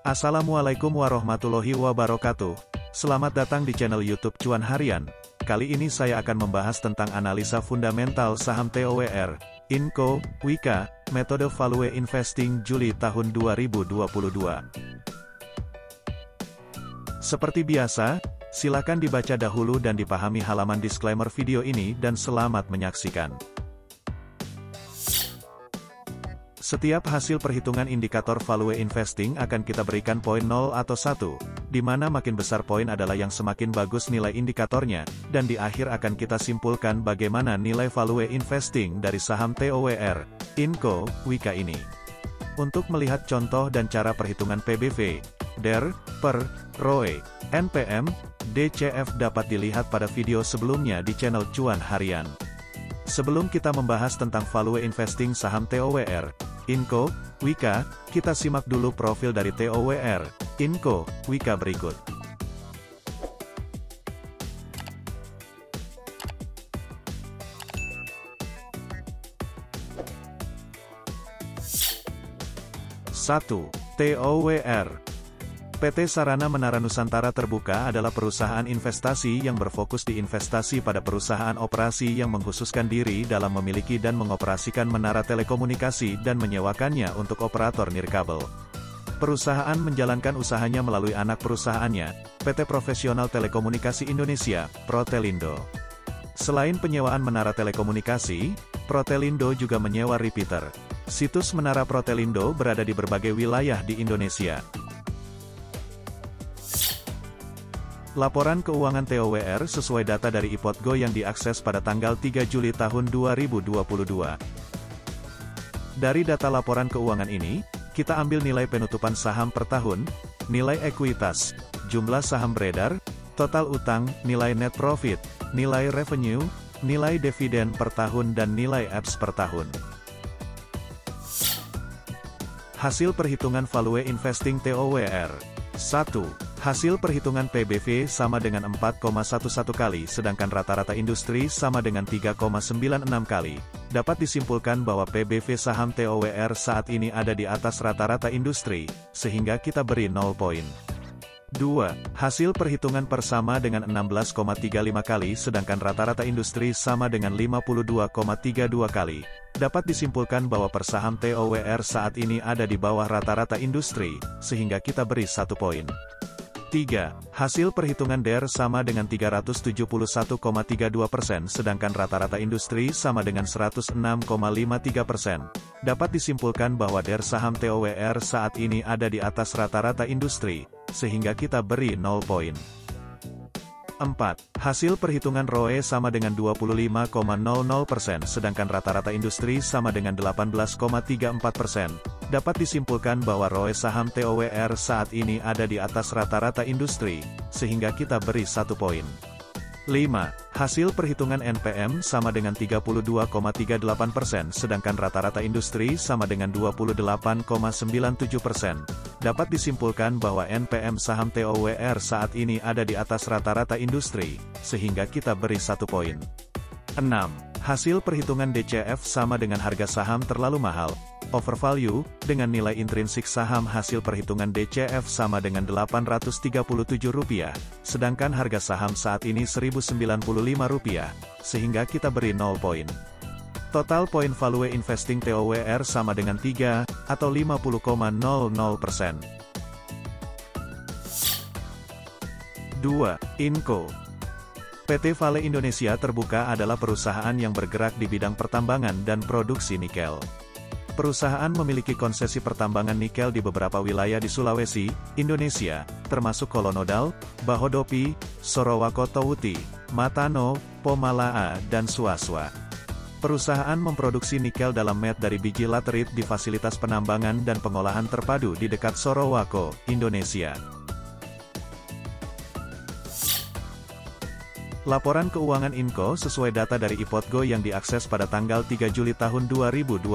Assalamualaikum warahmatullahi wabarakatuh. Selamat datang di channel YouTube Cuan Harian. Kali ini saya akan membahas tentang analisa fundamental saham TOWR, Inco, Wika, metode value investing Juli tahun 2022. Seperti biasa, silakan dibaca dahulu dan dipahami halaman disclaimer video ini dan selamat menyaksikan. Setiap hasil perhitungan indikator value investing akan kita berikan poin 0 atau 1, di mana makin besar poin adalah yang semakin bagus nilai indikatornya, dan di akhir akan kita simpulkan bagaimana nilai value investing dari saham TOWR, Inco, Wika ini. Untuk melihat contoh dan cara perhitungan PBV, DER, PER, ROE, NPM, DCF dapat dilihat pada video sebelumnya di channel Cuan Harian. Sebelum kita membahas tentang value investing saham TOWR, Inco, Wika, kita simak dulu profil dari TOWR, Inco, Wika berikut. Satu, TOWR. PT Sarana Menara Nusantara Terbuka adalah perusahaan investasi yang berfokus di investasi pada perusahaan operasi yang mengkhususkan diri dalam memiliki dan mengoperasikan menara telekomunikasi dan menyewakannya untuk operator nirkabel. Perusahaan menjalankan usahanya melalui anak perusahaannya, PT Profesional Telekomunikasi Indonesia, Protelindo. Selain penyewaan menara telekomunikasi, Protelindo juga menyewa repeater. Situs menara Protelindo berada di berbagai wilayah di Indonesia. Laporan keuangan TOWR sesuai data dari IPOTGO yang diakses pada tanggal 3 Juli tahun 2022. Dari data laporan keuangan ini, kita ambil nilai penutupan saham per tahun, nilai ekuitas, jumlah saham beredar, total utang, nilai net profit, nilai revenue, nilai dividen per tahun dan nilai EPS per tahun. Hasil perhitungan value investing TOWR. 1. Hasil perhitungan PBV sama dengan 4,11 kali sedangkan rata-rata industri sama dengan 3,96 kali. Dapat disimpulkan bahwa PBV saham TOWR saat ini ada di atas rata-rata industri, sehingga kita beri 0 poin. 2. Hasil perhitungan per sama dengan 16,35 kali sedangkan rata-rata industri sama dengan 52,32 kali. Dapat disimpulkan bahwa per saham TOWR saat ini ada di bawah rata-rata industri, sehingga kita beri 1 poin. 3. Hasil perhitungan DER sama dengan 371,32% sedangkan rata-rata industri sama dengan 106,53%. Dapat disimpulkan bahwa DER saham TOWR saat ini ada di atas rata-rata industri, sehingga kita beri 0 poin. 4. Hasil perhitungan ROE sama dengan 25,00% sedangkan rata-rata industri sama dengan 18,34%. Dapat disimpulkan bahwa ROE saham TOWR saat ini ada di atas rata-rata industri, sehingga kita beri 1 poin. 5. Hasil perhitungan NPM sama dengan 32,38% sedangkan rata-rata industri sama dengan 28,97%. Dapat disimpulkan bahwa NPM saham TOWR saat ini ada di atas rata-rata industri, sehingga kita beri 1 poin. 6. Hasil perhitungan DCF sama dengan harga saham terlalu mahal, overvalue, dengan nilai intrinsik saham hasil perhitungan DCF sama dengan Rp837, sedangkan harga saham saat ini Rp1.095, sehingga kita beri 0 poin. Total poin value investing TOWR sama dengan 3, atau 50,00%. 2. Inco. PT Vale Indonesia Terbuka adalah perusahaan yang bergerak di bidang pertambangan dan produksi nikel. Perusahaan memiliki konsesi pertambangan nikel di beberapa wilayah di Sulawesi, Indonesia, termasuk Kolonodal, Bahodopi, Sorowako Towuti, Matano, Pomalaa, dan Suaswa. Perusahaan memproduksi nikel dalam met dari biji laterit di fasilitas penambangan dan pengolahan terpadu di dekat Sorowako, Indonesia. Laporan keuangan Inco sesuai data dari IPOTGO yang diakses pada tanggal 3 Juli tahun 2022.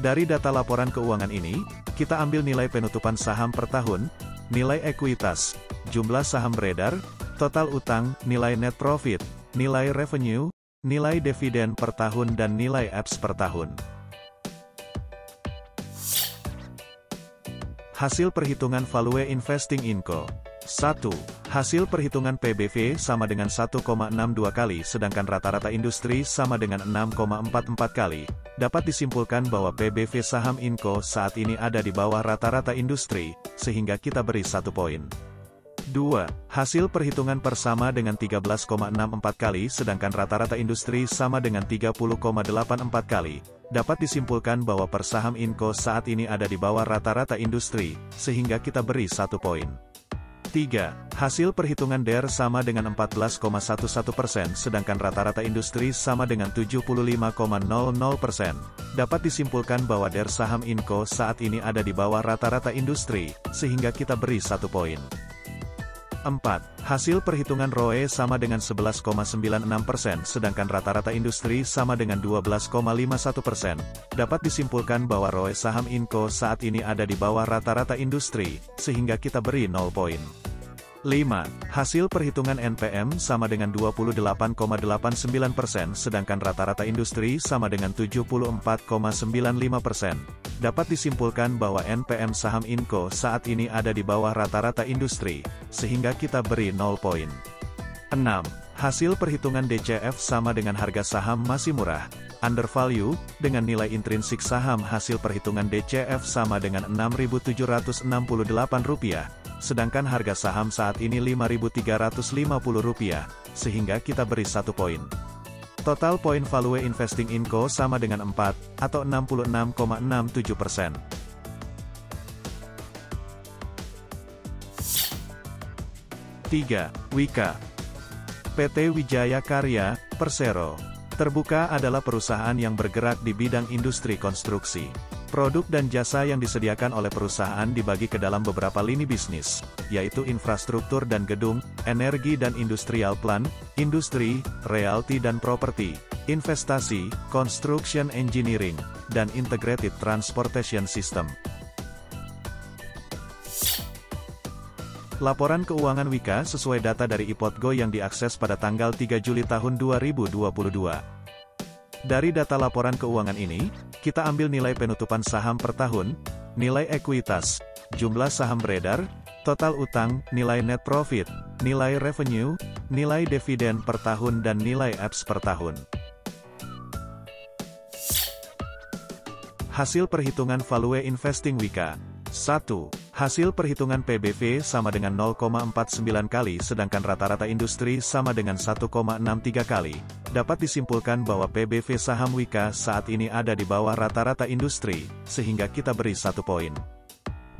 Dari data laporan keuangan ini, kita ambil nilai penutupan saham per tahun, nilai ekuitas, jumlah saham beredar, total utang, nilai net profit, nilai revenue, nilai dividen per tahun dan nilai EPS per tahun. Hasil perhitungan Value Investing Inco. 1. Hasil perhitungan PBV sama dengan 1,62 kali sedangkan rata-rata industri sama dengan 6,44 kali. Dapat disimpulkan bahwa PBV saham Inco saat ini ada di bawah rata-rata industri, sehingga kita beri 1 poin. 2. Hasil perhitungan persama dengan 13,64 kali sedangkan rata-rata industri sama dengan 30,84 kali. Dapat disimpulkan bahwa per saham Inco saat ini ada di bawah rata-rata industri, sehingga kita beri 1 poin. 3. Hasil perhitungan DER sama dengan 14,11%, sedangkan rata-rata industri sama dengan 75,00%. Dapat disimpulkan bahwa DER saham Inco saat ini ada di bawah rata-rata industri, sehingga kita beri 1 poin. 4. Hasil perhitungan ROE sama dengan 11,96%, sedangkan rata-rata industri sama dengan 12,51%. Dapat disimpulkan bahwa ROE saham Inco saat ini ada di bawah rata-rata industri, sehingga kita beri 0 poin. 5. Hasil perhitungan NPM sama dengan 28,89%, sedangkan rata-rata industri sama dengan 74,95%. Dapat disimpulkan bahwa NPM saham Inco saat ini ada di bawah rata-rata industri, sehingga kita beri 0 poin. 6. Hasil perhitungan DCF sama dengan harga saham masih murah, undervalue, dengan nilai intrinsik saham hasil perhitungan DCF sama dengan Rp6.768, sedangkan harga saham saat ini Rp5.350, sehingga kita beri 1 poin. Total poin Value Investing Inco sama dengan 4, atau 66,67%. 3. Wika. PT Wijaya Karya, Persero. Terbuka adalah perusahaan yang bergerak di bidang industri konstruksi. Produk dan jasa yang disediakan oleh perusahaan dibagi ke dalam beberapa lini bisnis, yaitu infrastruktur dan gedung, energi dan industrial plant, industri, realty dan properti, investasi, construction engineering, dan integrated transportation system. Laporan keuangan Wika sesuai data dari IPOTGO yang diakses pada tanggal 3 Juli tahun 2022. Dari data laporan keuangan ini, kita ambil nilai penutupan saham per tahun, nilai ekuitas, jumlah saham beredar, total utang, nilai net profit, nilai revenue, nilai dividen per tahun dan nilai EPS per tahun. Hasil perhitungan Value Investing Wika. 1. Hasil perhitungan PBV sama dengan 0,49 kali sedangkan rata-rata industri sama dengan 1,63 kali. Dapat disimpulkan bahwa PBV saham Wika saat ini ada di bawah rata-rata industri, sehingga kita beri 1 poin.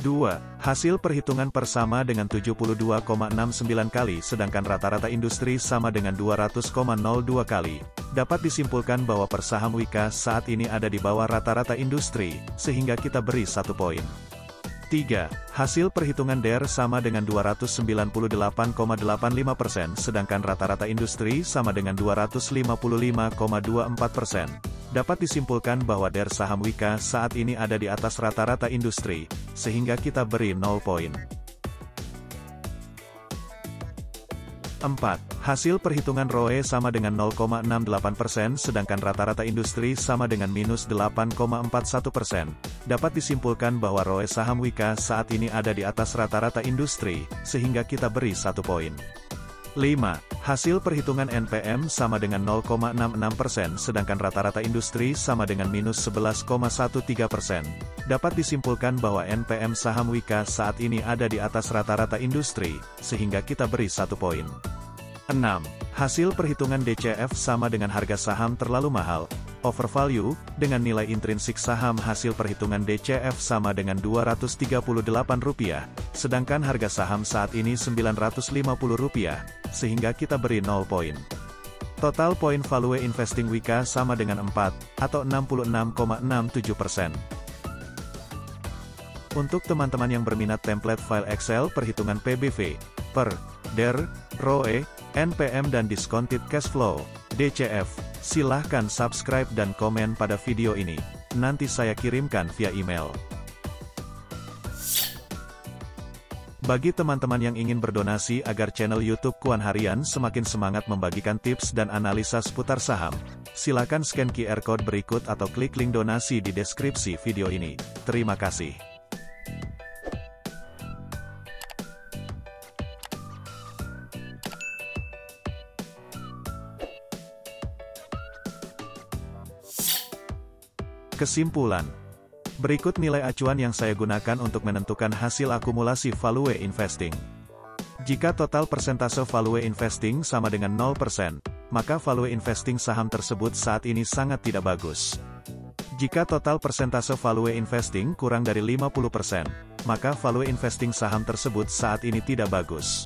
2. Hasil perhitungan persama dengan 72,69 kali sedangkan rata-rata industri sama dengan 200,02 kali. Dapat disimpulkan bahwa per saham Wika saat ini ada di bawah rata-rata industri, sehingga kita beri 1 poin. 3. Hasil perhitungan DER sama dengan 298,85%, sedangkan rata-rata industri sama dengan 255,24%. Dapat disimpulkan bahwa DER saham Wika saat ini ada di atas rata-rata industri, sehingga kita beri 0 poin. 4. Hasil perhitungan ROE sama dengan 0,68%, sedangkan rata-rata industri sama dengan minus 8,41%. Dapat disimpulkan bahwa ROE saham Wika saat ini ada di atas rata-rata industri, sehingga kita beri 1 poin. 5. Hasil perhitungan NPM sama dengan 0,66%, sedangkan rata-rata industri sama dengan minus 11,13%. Dapat disimpulkan bahwa NPM saham Wika saat ini ada di atas rata-rata industri, sehingga kita beri 1 poin. 6. Hasil perhitungan DCF sama dengan harga saham terlalu mahal, overvalue, dengan nilai intrinsik saham hasil perhitungan DCF sama dengan Rp238, sedangkan harga saham saat ini Rp950, sehingga kita beri 0 poin. Total poin Value Investing Wika sama dengan 4, atau 66,67%. Untuk teman-teman yang berminat template file Excel perhitungan PBV, per, DER, ROE, NPM dan Discounted Cash Flow, DCF, silahkan subscribe dan komen pada video ini. Nanti saya kirimkan via email. Bagi teman-teman yang ingin berdonasi agar channel YouTube Kuan Harian semakin semangat membagikan tips dan analisa seputar saham, silakan scan QR Code berikut atau klik link donasi di deskripsi video ini. Terima kasih. Kesimpulan. Berikut nilai acuan yang saya gunakan untuk menentukan hasil akumulasi value investing. Jika total persentase value investing sama dengan 0%, maka value investing saham tersebut saat ini sangat tidak bagus. Jika total persentase value investing kurang dari 50%, maka value investing saham tersebut saat ini tidak bagus.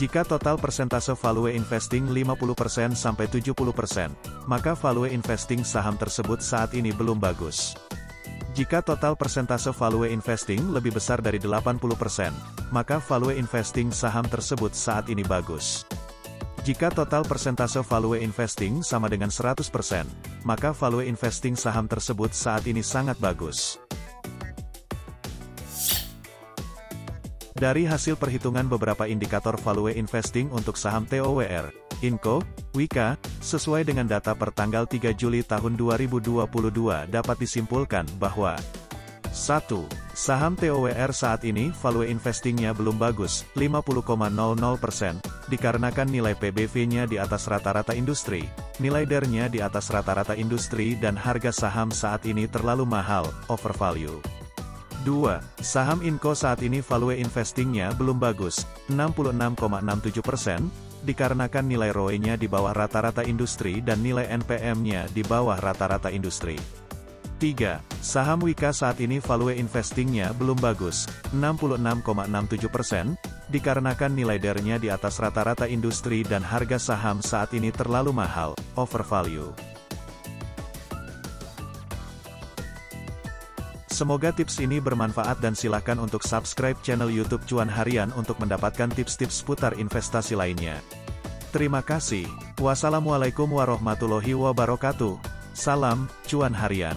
Jika total persentase value investing 50% sampai 70%, maka value investing saham tersebut saat ini belum bagus. Jika total persentase value investing lebih besar dari 80%, maka value investing saham tersebut saat ini bagus. Jika total persentase value investing sama dengan 100%, maka value investing saham tersebut saat ini sangat bagus. Dari hasil perhitungan beberapa indikator value investing untuk saham TOWR, Inco, Wika, sesuai dengan data per tanggal 3 Juli tahun 2022 dapat disimpulkan bahwa 1. Saham TOWR saat ini value investingnya belum bagus, 50,00%, dikarenakan nilai PBV-nya di atas rata-rata industri, nilai DER-nya di atas rata-rata industri dan harga saham saat ini terlalu mahal, overvalue. 2. Saham Inco saat ini value investingnya belum bagus, 66,67%, dikarenakan nilai ROE-nya di bawah rata-rata industri dan nilai NPM-nya di bawah rata-rata industri. 3. Saham Wika saat ini value investingnya belum bagus, 66,67%, dikarenakan nilai DER-nya di atas rata-rata industri dan harga saham saat ini terlalu mahal, overvalue. Semoga tips ini bermanfaat dan silakan untuk subscribe channel YouTube Cuan Harian untuk mendapatkan tips-tips seputar investasi lainnya. Terima kasih. Wassalamualaikum warahmatullahi wabarakatuh. Salam Cuan Harian.